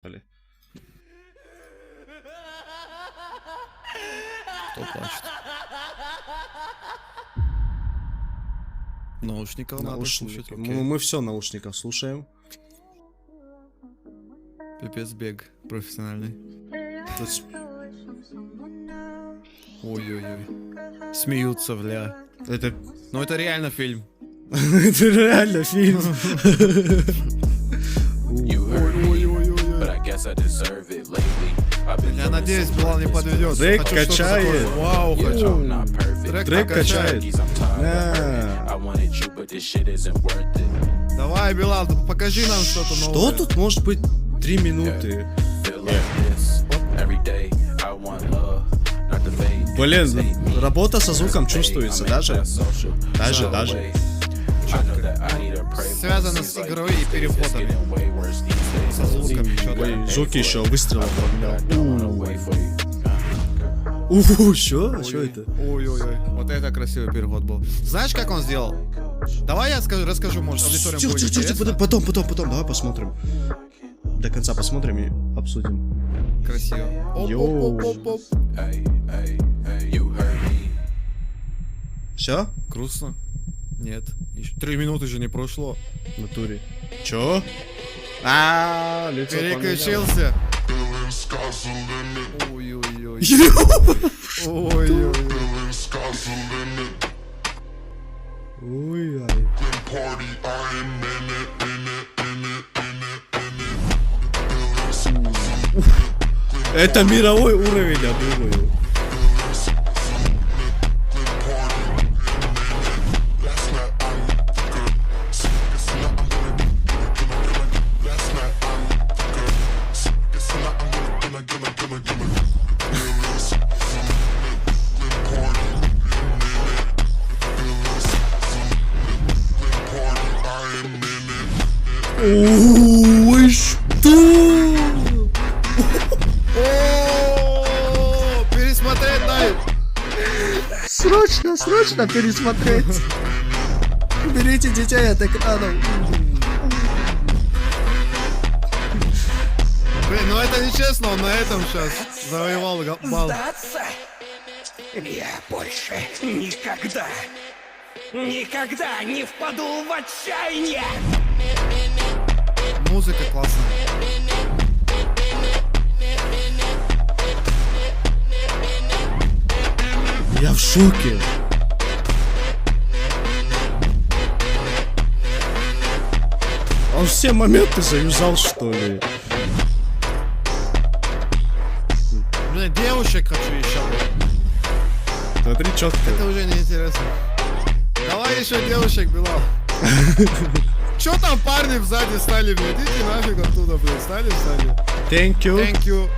Кто плачет? Наушников надо слушать. Мы все наушников слушаем. Пипец бег профессиональный. Тут Ой-ой-ой. Смеются, бля. это Ну это реально фильм. это реально фильм. Я надеюсь, Билан не подведет. Трек Хочу что-то качает. такое. Вау, хочу. Трек качает. Да. Давай, Билан, покажи нам что-то Что новое. тут может быть 3 минуты? Блин, работа со звуком чувствуется даже. Даже. Связано с игрой и переводами. Со звуками. Ой, звуки еще выстрелом поменял. Что это? Ой-ой-ой. Вот это красивый перевод был. Знаешь, как он сделал? Давай я расскажу, может, аудитория будет интересно. Потом, давай посмотрим. До конца посмотрим и обсудим. Красиво. Йоу. Все? Грустно? Нет. Еще 3 минуты же не прошло. В натуре. Чё? Лицо Переключился. Ой-ой-ой. Ой-ой-ой. Ой-ой. Это мировой уровень, я думаю. Ой, что? Пересмотреть дай. Срочно пересмотреть. Уберите детей от экранов. Блин, ну это нечестно, он на этом сейчас завоевал балл. Сдаться? Я больше никогда не впаду в отчаяние! Музыка классная. Я в шоке. Он все моменты завязал, что ли? Блин, девушек хочу еще. Смотри, четко. Это уже не интересно. Давай еще девушек, Билал. Чё там парни сзади стали, блядь? Идите нафиг оттуда, блядь. Стали сзади. Thank you. Thank you.